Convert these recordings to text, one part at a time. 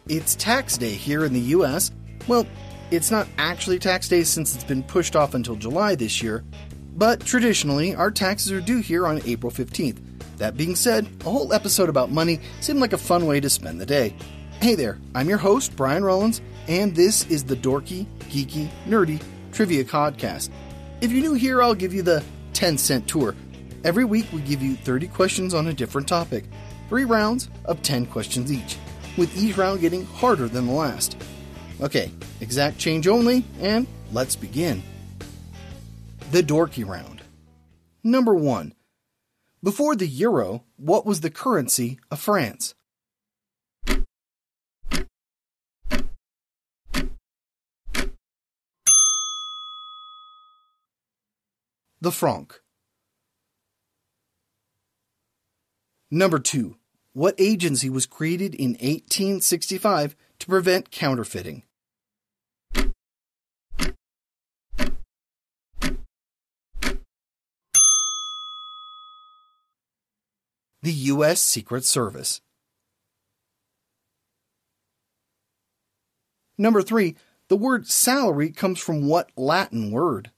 It's tax day here in the U.S. Well, it's not actually tax day since it's been pushed off until July this year, but traditionally, our taxes are due here on April 15th. That being said, a whole episode about money seemed like a fun way to spend the day. Hey there, I'm your host, Brian Rollins, and this is the Dorky, Geeky, Nerdy Trivia Podcast. If you're new here, I'll give you the 10-cent tour. Every week, we give you 30 questions on a different topic, 3 rounds of 10 questions each, with each round getting harder than the last. Okay, exact change only, and let's begin. The Dorky Round. Number 1. Before the euro, what was the currency of France? The franc. Number 2. What agency was created in 1865 to prevent counterfeiting? The U.S. Secret Service. Number 3. The word salary comes from what Latin word?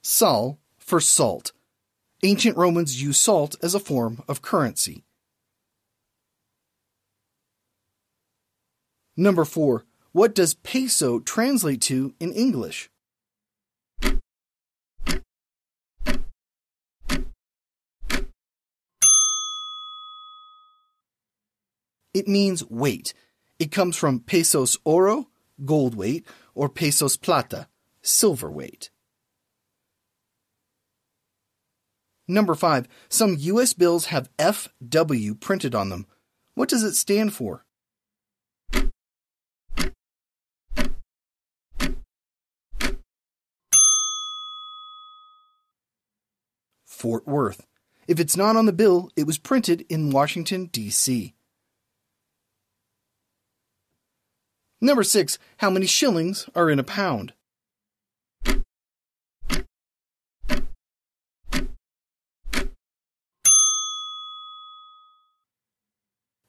Sal for salt. Ancient Romans used salt as a form of currency. Number 4. What does peso translate to in English? It means weight. It comes from pesos oro, gold weight, or pesos plata, silver weight. Number 5. Some U.S. bills have FW printed on them. What does it stand for? Fort Worth. If it's not on the bill, it was printed in Washington, D.C. Number 6. How many shillings are in a pound?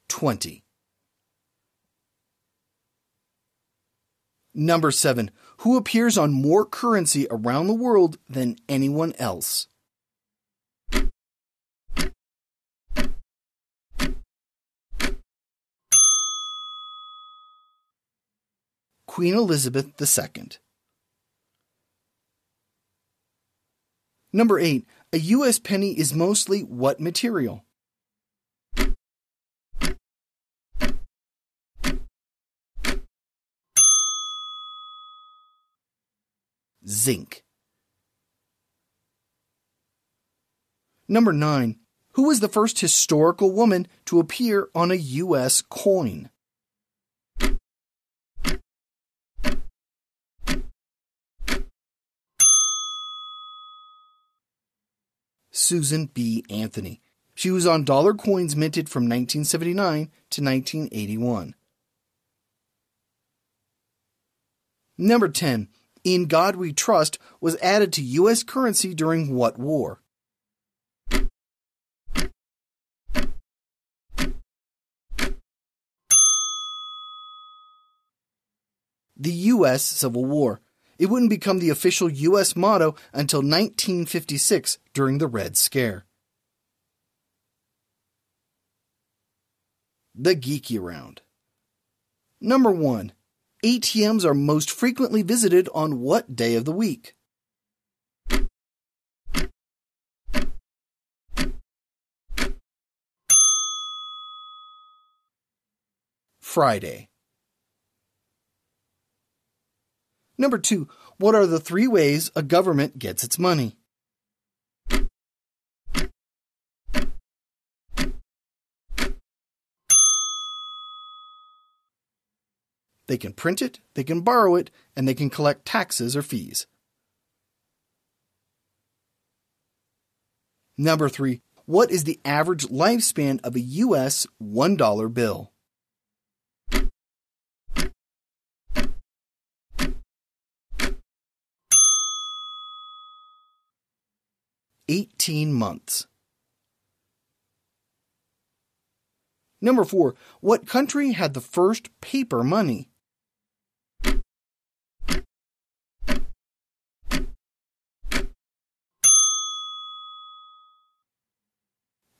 $20. Number 7. Who appears on more currency around the world than anyone else? Queen Elizabeth II. Number 8. A U.S. penny is mostly what material? Zinc. Number 9. Who was the first historical woman to appear on a U.S. coin? Susan B. Anthony. She was on dollar coins minted from 1979 to 1981. Number 10. In God We Trust was added to U.S. currency during what war? The U.S. Civil War. It wouldn't become the official U.S. motto until 1956 during the Red Scare. The Geeky Round. Number 1. ATMs are most frequently visited on what day of the week? Friday. Number 2. What are the 3 ways a government gets its money? They can print it, they can borrow it, and they can collect taxes or fees. Number 3. What is the average lifespan of a U.S. $1 bill? 18 months. Number 4. What country had the first paper money?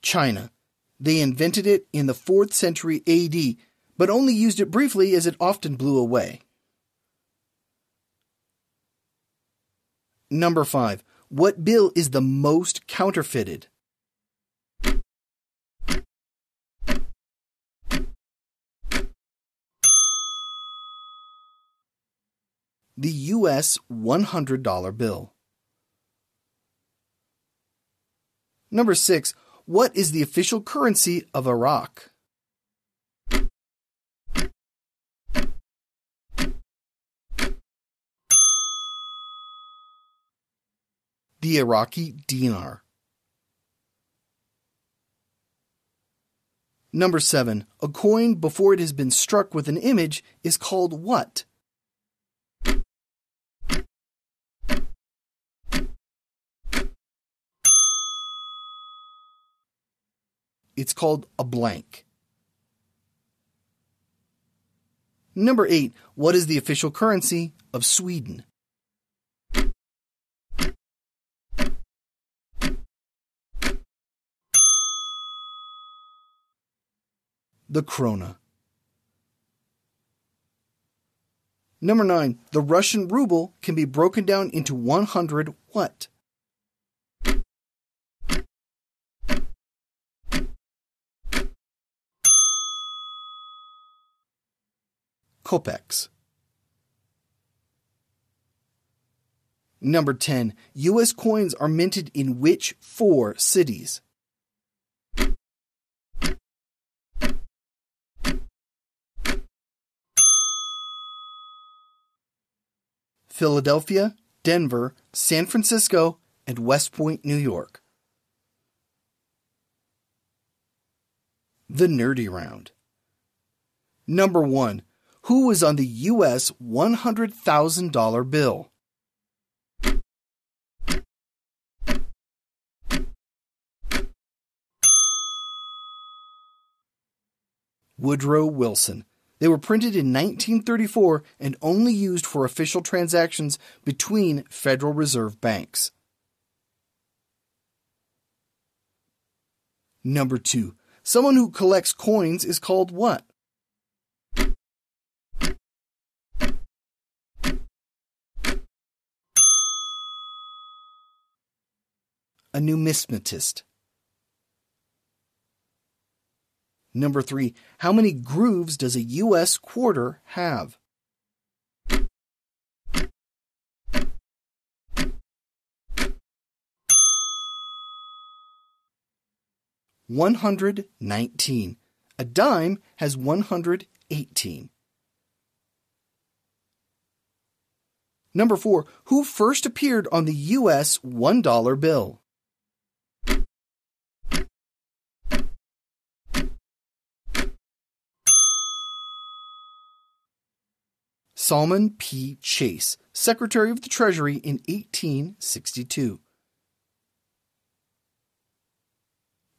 China. They invented it in the 4th century AD, but only used it briefly as it often blew away. Number 5. What bill is the most counterfeited? The U.S. $100 bill. Number 6. What is the official currency of Iraq? The Iraqi dinar. Number 7. A coin before it has been struck with an image is called what? It's called a blank. Number 8. What is the official currency of Sweden? The krona. Number 9. The Russian ruble can be broken down into 100 what? Kopecks. Number 10. U.S. coins are minted in which 4 cities? Philadelphia, Denver, San Francisco, and West Point, New York. The nerdy round. Number 1. Who was on the U.S. $100,000 bill? Woodrow Wilson. They were printed in 1934 and only used for official transactions between Federal Reserve banks. Number 2. Someone who collects coins is called what? A numismatist. Number 3. How many grooves does a U.S. quarter have? $119. A dime has 118. Number 4. Who first appeared on the U.S. $1 bill? Salmon P. Chase, Secretary of the Treasury in 1862.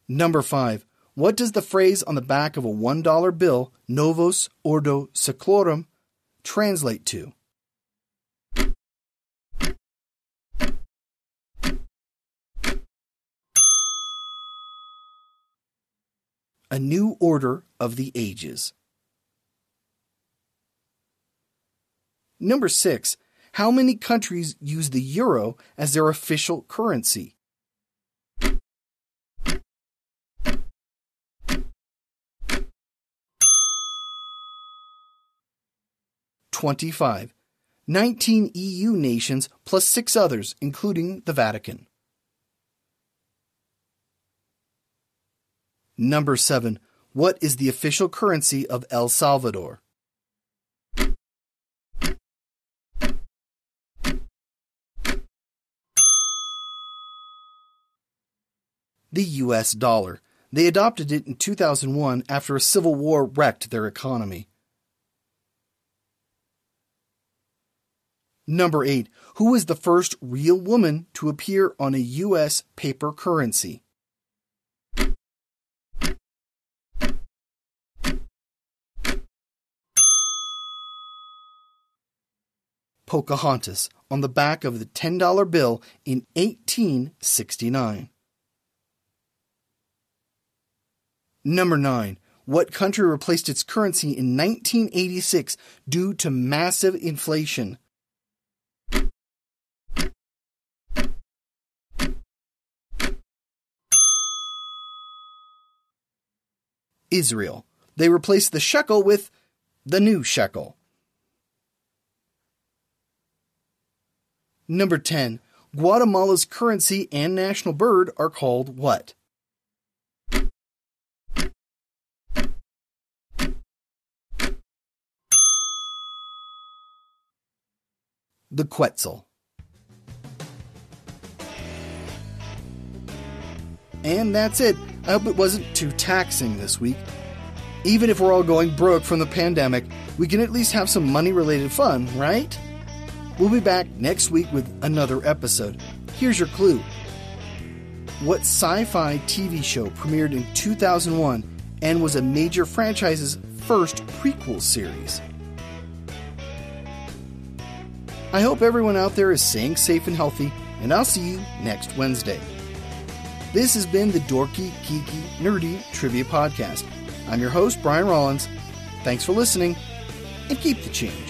Number 5. What does the phrase on the back of a $1 bill, Novus Ordo Seclorum, translate to? A new order of the ages. Number 6. How many countries use the euro as their official currency? $25. 19 EU nations plus 6 others, including the Vatican. Number 7. What is the official currency of El Salvador? The U.S. dollar. They adopted it in 2001 after a civil war wrecked their economy. Number 8. Who was the first real woman to appear on a U.S. paper currency? Pocahontas, on the back of the $10 bill in 1869. Number 9. What country replaced its currency in 1986 due to massive inflation? Israel. They replaced the shekel with the new shekel. Number 10. Guatemala's currency and national bird are called what? The Quetzal. And that's it. I hope it wasn't too taxing this week. Even if we're all going broke from the pandemic, we can at least have some money-related fun, right? We'll be back next week with another episode. Here's your clue. What sci-fi TV show premiered in 2001 and was a major franchise's first prequel series? I hope everyone out there is staying safe and healthy, and I'll see you next Wednesday. This has been the Dorky, Geeky, Nerdy Trivia Podcast. I'm your host, Brian Rollins. Thanks for listening, and keep the change.